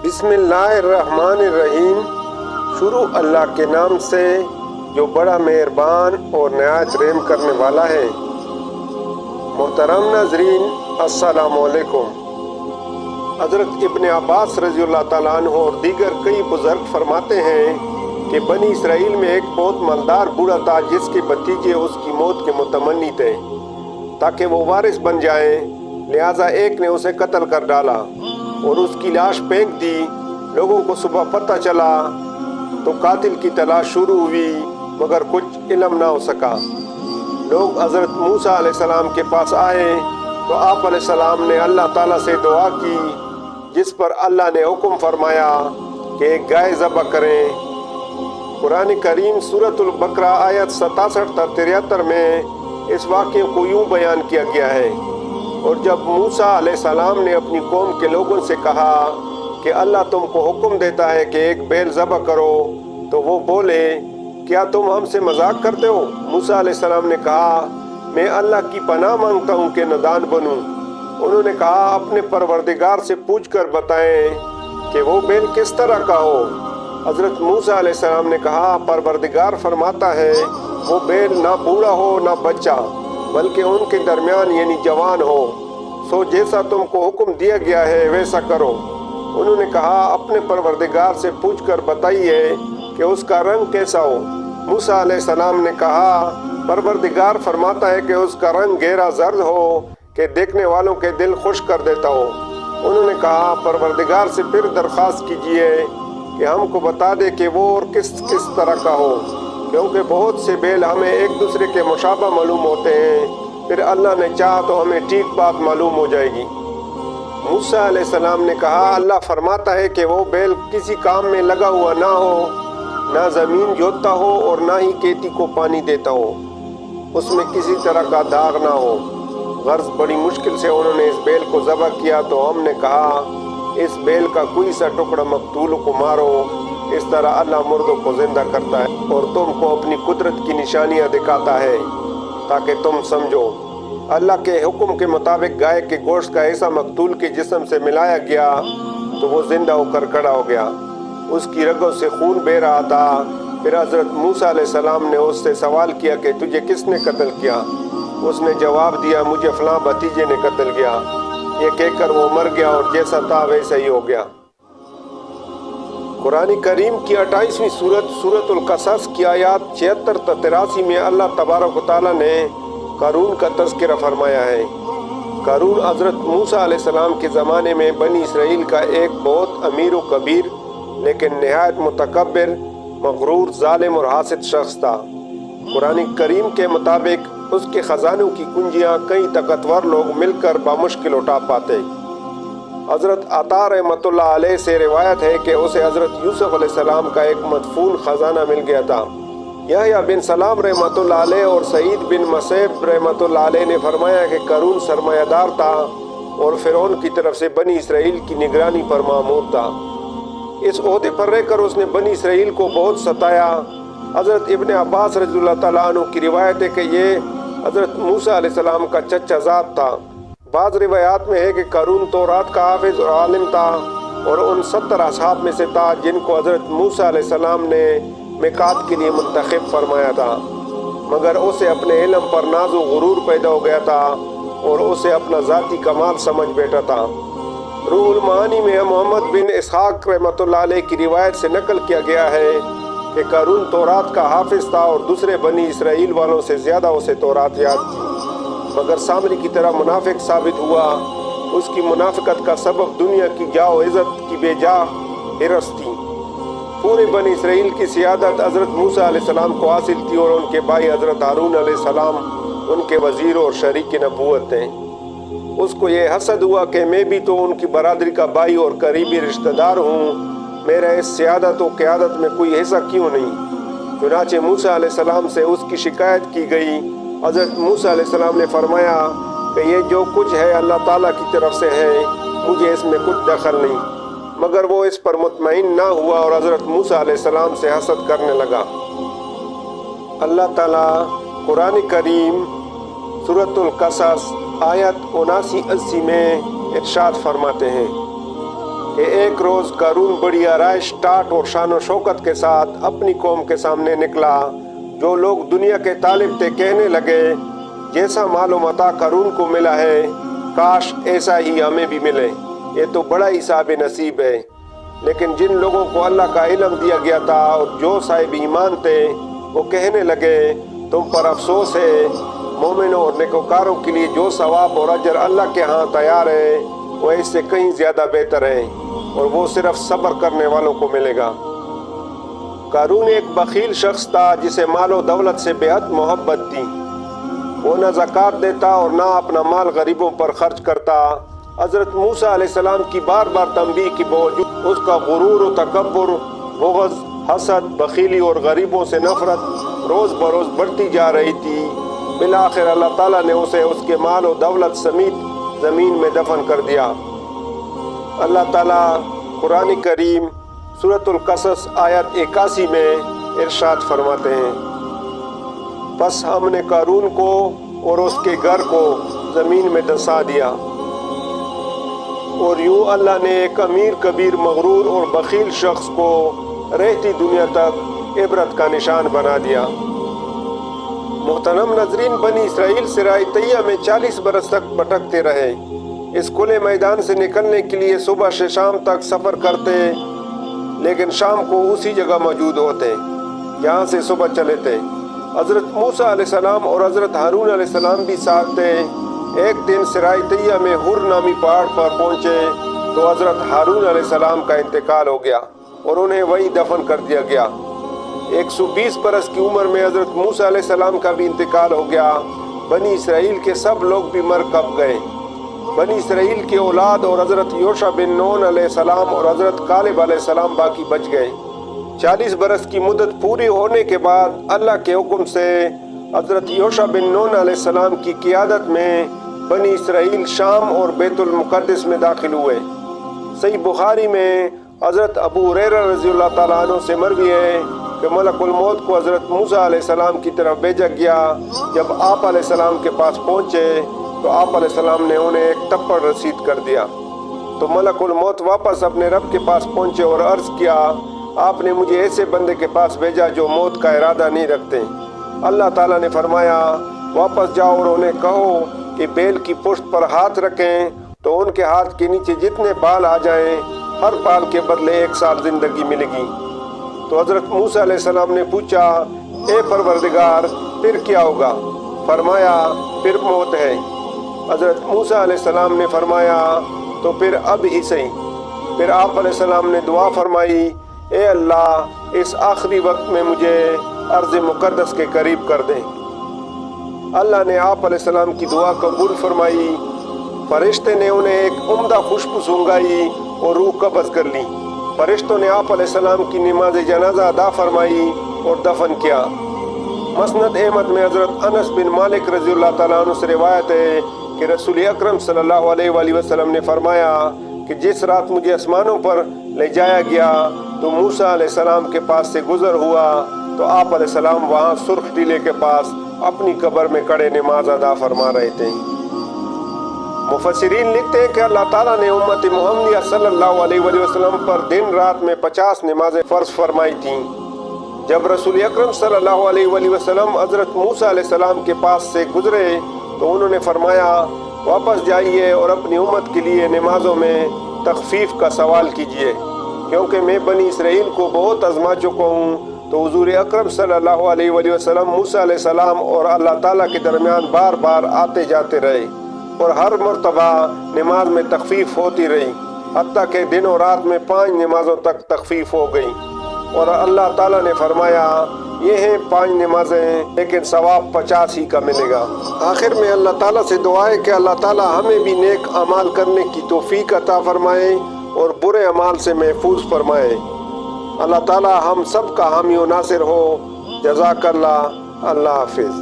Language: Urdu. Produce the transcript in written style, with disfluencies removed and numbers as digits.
بسم اللہ الرحمن الرحیم۔ شروع اللہ کے نام سے جو بڑا مہربان اور نہایت رحم کرنے والا ہے۔ محترم ناظرین، السلام علیکم۔ حضرت ابن عباس رضی اللہ تعالیٰ عنہ اور دیگر کئی بزرگ فرماتے ہیں کہ بنی اسرائیل میں ایک بہت مالدار بوڑھا تھا جس کے بھتیجے اس کی موت کے متمنی تھے تاکہ وہ وارث بن جائیں، لہٰذا ایک نے اسے قتل کر ڈالا اور اس کی لاش پھینک دی۔ لوگوں کو صبح پتہ چلا تو قاتل کی تلاش شروع ہوئی مگر کچھ علم نہ ہو سکا۔ لوگ حضرت موسیٰ علیہ السلام کے پاس آئے تو آپ علیہ السلام نے اللہ تعالیٰ سے دعا کی، جس پر اللہ نے حکم فرمایا کہ ایک گائے ذبح کریں۔ قرآن کریم سورۃ البقرہ آیت 67 تا 73 میں اس واقعے کو یوں بیان کیا گیا ہے: اور جب موسیٰ علیہ السلام نے اپنی قوم کے لوگوں سے کہا کہ اللہ تم کو حکم دیتا ہے کہ ایک بیل ذبح کرو، تو وہ بولے، کیا تم ہم سے مذاق کرتے ہو؟ موسیٰ علیہ السلام نے کہا، میں اللہ کی پناہ مانگتا ہوں کہ نادان بنوں۔ انہوں نے کہا، اپنے پروردگار سے پوچھ کر بتائیں کہ وہ بیل کس طرح کا ہو۔ حضرت موسیٰ علیہ السلام نے کہا، پروردگار فرماتا ہے وہ بیل نہ بوڑھا ہو نہ بچہ، بلکہ ان کے درمیان یعنی جوان ہو، سو جیسا تم کو حکم دیا گیا ہے ویسا کرو۔ انہوں نے کہا، اپنے پروردگار سے پوچھ کر بتائیے کہ اس کا رنگ کیسا ہو۔ موسیٰ علیہ السلام نے کہا، پروردگار فرماتا ہے کہ اس کا رنگ گہرا زرد ہو کہ دیکھنے والوں کے دل خوش کر دیتا ہو۔ انہوں نے کہا، پروردگار سے پھر درخواست کیجیے کہ ہم کو بتا دے کہ وہ اور کس طرح کا ہو، کیونکہ بہت سے بیل ہمیں ایک دوسرے کے مشابہ معلوم ہوتے ہیں، پھر اللہ نے چاہا تو ہمیں ٹھیک بات معلوم ہو جائے گی۔ موسیٰ علیہ السلام نے کہا، اللہ فرماتا ہے کہ وہ بیل کسی کام میں لگا ہوا نہ ہو، نہ زمین جوتتا ہو اور نہ ہی کھیتی کو پانی دیتا ہو، اس میں کسی طرح کا داغ نہ ہو۔ غرض بڑی مشکل سے انہوں نے اس بیل کو ذبح کیا تو ہم نے کہا، اس بیل کا کوئی سا ٹکڑا مقتول کو مارو، اس طرح اللہ مردوں کو زندہ کرتا ہے اور تم کو اپنی قدرت کی نشانیاں دکھاتا ہے تاکہ تم سمجھو۔ اللہ کے حکم کے مطابق گائے کے گوشت کا ایسا مقتول کے جسم سے ملایا گیا تو وہ زندہ ہو کر کھڑا ہو گیا، اس کی رگوں سے خون بہہ رہا تھا۔ پھر حضرت موسیٰ علیہ السلام نے اس سے سوال کیا کہ تجھے کس نے قتل کیا؟ اس نے جواب دیا، مجھے فلاں بھتیجے نے قتل کیا۔ یہ کہہ کر وہ مر گیا اور جیسا تھا ویسا ہی ہو گیا۔ قرآن کریم کی 28ویں سورۃ القصص کی آیات 76 تا 83 میں اللہ تبارک و تعالیٰ نے قارون کا تذکرہ فرمایا ہے۔ قارون حضرت موسیٰ علیہ السلام کے زمانے میں بنی اسرائیل کا ایک بہت امیر و کبیر لیکن نہایت متکبر، مغرور، ظالم اور حاسد شخص تھا۔ قرآن کریم کے مطابق اس کے خزانوں کی کنجیاں کئی طاقتور لوگ مل کر بامشکل اٹھا پاتے۔ حضرت عطا رحمۃ اللہ علیہ سے روایت ہے کہ اسے حضرت یوسف علیہ السلام کا ایک مدفون خزانہ مل گیا تھا۔ یحییٰ بن سلام رحمۃ اللہ علیہ اور سعید بن مسیب رحمۃ اللہ علیہ نے فرمایا کہ قارون سرمایہ دار تھا اور فرعون کی طرف سے بنی اسرائیل کی نگرانی پر مامور تھا۔ اس عہدے پر رہ کر اس نے بنی اسرائیل کو بہت ستایا۔ حضرت ابن عباس رضی اللہ تعالیٰ عنہ کی روایت ہے کہ یہ حضرت موسیٰ علیہ السلام کا چچا زاد تھا۔ بعض روایات میں ہے کہ قارون تورات کا حافظ اور عالم تھا اور ان 70 اصحاب میں سے تھا جن کو حضرت موسیٰ علیہ السلام نے میقات کے لیے منتخب فرمایا تھا، مگر اسے اپنے علم پر ناز و غرور پیدا ہو گیا تھا اور اسے اپنا ذاتی کمال سمجھ بیٹھا تھا۔ روح المعانی میں محمد بن اسحاق رحمۃ اللہ علیہ کی روایت سے نقل کیا گیا ہے کہ قارون تورات کا حافظ تھا اور دوسرے بنی اسرائیل والوں سے زیادہ اسے تورات یاد تھی، مگر سامری کی طرح منافق ثابت ہوا۔ اس کی منافقت کا سبب دنیا کی جاہ و عزت کی بے جا حرص تھی۔ پورے بنی اسرائیل کی سیادت حضرت موسیٰ علیہ السلام کو حاصل تھی اور ان کے بھائی حضرت ہارون علیہ السلام ان کے وزیر اور شریک نبوت ہیں۔ اس کو یہ حسد ہوا کہ میں بھی تو ان کی برادری کا بھائی اور قریبی رشتہ دار ہوں، میرا اس سیادت و قیادت میں کوئی حصہ کیوں نہیں؟ چنانچہ موسیٰ علیہ السلام سے اس کی شکایت کی گئی۔ حضرت موسیٰ علیہ السلام نے فرمایا کہ یہ جو کچھ ہے اللہ تعالیٰ کی طرف سے ہے، مجھے اس میں کچھ دخل نہیں، مگر وہ اس پر مطمئن نہ ہوا اور حضرت موسیٰ علیہ السلام سے حسد کرنے لگا۔ اللہ تعالیٰ قرآن کریم سورۃ القصص آیت 79-80 میں ارشاد فرماتے ہیں کہ ایک روز قارون بڑی آرائش ٹاٹ اور شان و شوکت کے ساتھ اپنی قوم کے سامنے نکلا۔ جو لوگ دنیا کے طالب تھے کہنے لگے جیسا مال و متاع قارون کو ملا ہے کاش ایسا ہی ہمیں بھی ملے، یہ تو بڑا ہی صاحب نصیب ہے۔ لیکن جن لوگوں کو اللہ کا علم دیا گیا تھا اور جو صاحب ایمان تھے وہ کہنے لگے تم پر افسوس ہے، مومنوں اور نیکوکاروں کے لیے جو ثواب اور اجر اللہ کے ہاں تیار ہے وہ اس سے کہیں زیادہ بہتر ہے، اور وہ صرف صبر کرنے والوں کو ملے گا۔ قارون ایک بخیل شخص تھا جسے مال و دولت سے بے حد محبت تھی۔ وہ نہ زکوٰۃ دیتا اور نہ اپنا مال غریبوں پر خرچ کرتا۔ حضرت موسیٰ علیہ السلام کی بار بار تنبیہ کے باوجود اس کا غرور و تکبر، بغض، حسد، بخیلی اور غریبوں سے نفرت روز بروز بڑھتی جا رہی تھی۔ بالآخر اللہ تعالیٰ نے اسے اس کے مال و دولت سمیت زمین میں دفن کر دیا۔ اللہ تعالیٰ قرآن کریم سورۃ القصص آیت 81 میں ارشاد فرماتے ہیں، پس ہم نے قارون کو اور اس کے گھر کو زمین میں دسا دیا، اور یوں اللہ نے ایک امیر کبیر مغرور اور بخیل شخص کو رہتی دنیا تک عبرت کا نشان بنا دیا۔ محترم ناظرین، بنی اسرائیل صحرائے طیہ میں 40 برس تک بھٹکتے رہے۔ اس کھلے میدان سے نکلنے کے لیے صبح سے شام تک سفر کرتے، لیکن شام کو اسی جگہ موجود ہوتے جہاں سے صبح چلے تھے۔ حضرت موسیٰ علیہ السلام اور حضرت ہارون علیہ السلام بھی ساتھ تھے۔ ایک دن صحرائے طیہ میں ہر نامی پہاڑ پر پہنچے تو حضرت ہارون علیہ السلام کا انتقال ہو گیا اور انہیں وہیں دفن کر دیا گیا۔ 120 برس کی عمر میں حضرت موسیٰ علیہ السلام کا بھی انتقال ہو گیا۔ بنی اسرائیل کے سب لوگ بھی مر کب گئے۔ بنی اسرائیل کی اولاد اور حضرت یوشع بن نون علیہ السلام اور حضرت کالب علیہ السلام باقی بچ گئے۔ 40 برس کی مدت پوری ہونے کے بعد اللہ کے حکم سے حضرت یوشع بن نون علیہ السلام کی قیادت میں بنی اسرائیل شام اور بیت المقدس میں داخل ہوئے۔ صحیح بخاری میں حضرت ابو ہریرہ رضی اللہ تعالیٰ عنہ سے مروی ہے کہ ملک الموت کو حضرت موسیٰ علیہ السلام کی طرف بھیجا گیا۔ جب آپ علیہ السلام کے پاس پہنچے تو آپ علیہ السلام نے انہیں ایک تپڑ رسید کر دیا۔ تو ملک الموت واپس اپنے رب کے پاس پہنچے اور عرض کیا، آپ نے مجھے ایسے بندے کے پاس بھیجا جو موت کا ارادہ نہیں رکھتے۔ اللہ تعالیٰ نے فرمایا، واپس جاؤ اور انہیں کہو کہ بیل کی پشت پر ہاتھ رکھیں تو ان کے ہاتھ کے نیچے جتنے بال آ جائیں ہر بال کے بدلے 1 سال زندگی ملے گی۔ تو حضرت موسیٰ علیہ السلام نے پوچھا، اے پروردگار پھر کیا ہوگا؟ فرمایا، پھر موت ہے۔ حضرت موسیٰ علیہ السلام نے فرمایا، تو پھر اب ہی صحیح۔ پھر آپ علیہ السلام نے دعا فرمائی، اے اللہ اس آخری وقت میں مجھے ارض مقدس کے قریب کر دیں۔ اللہ نے آپ علیہ السلام کی دعا قبول فرمائی۔ فرشتے نے انہیں ایک عمدہ خوشبو سونگائی اور روح قبض کر لی۔ فرشتوں نے آپ علیہ السلام کی نماز جنازہ ادا فرمائی اور دفن کیا۔ مسند احمد میں حضرت انس بن مالک رضی اللہ تعالیٰ عنہ سے روایت ہے کہ رسول اکرم صلی اللہ علیہ وآلہ وسلم نے فرمایا کہ جس رات مجھے آسمانوں پر لے جایا گیا تو موسیٰ علیہ السلام کے پاس سے گزر ہوا تو آپ علیہ السلام وہاں سرخ ٹیلے کے پاس اپنی قبر میں کھڑے نماز ادا فرما رہے تھے۔ مفسرین لکھتے ہیں کہ اللہ تعالیٰ نے امت محمدیہ صلی اللہ علیہ وآلہ وسلم پر دن رات میں 50 نمازیں فرض فرمائی تھیں۔ جب رسول اکرم صلی اللہ علیہ وآلہ وسلم حضرت موسیٰ علیہ السلام کے پاس سے گزرے تو انہوں نے فرمایا، واپس جائیے اور اپنی امت کے لیے نمازوں میں تخفیف کا سوال کیجیے، کیونکہ میں بنی اسرائیل کو بہت آزما چکا ہوں۔ تو حضور اکرم صلی اللہ علیہ وآلہ وسلم موسیٰ علیہ السلام اور اللہ تعالیٰ کے درمیان بار بار آتے جاتے رہے اور ہر مرتبہ نماز میں تخفیف ہوتی رہی، حتیٰ کہ دن اور رات میں 5 نمازوں تک تخفیف ہو گئی۔ اور اللہ تعالیٰ نے فرمایا، یہ ہیں 5 نمازیں لیکن ثواب 50 ہی کا ملے گا۔ آخر میں اللہ تعالیٰ سے دعا ہے کہ اللہ تعالیٰ ہمیں بھی نیک اعمال کرنے کی توفیق عطا فرمائے اور برے اعمال سے محفوظ فرمائے۔ اللہ تعالیٰ ہم سب کا حامی و ناصر ہو۔ جزاک اللہ۔ اللہ حافظ۔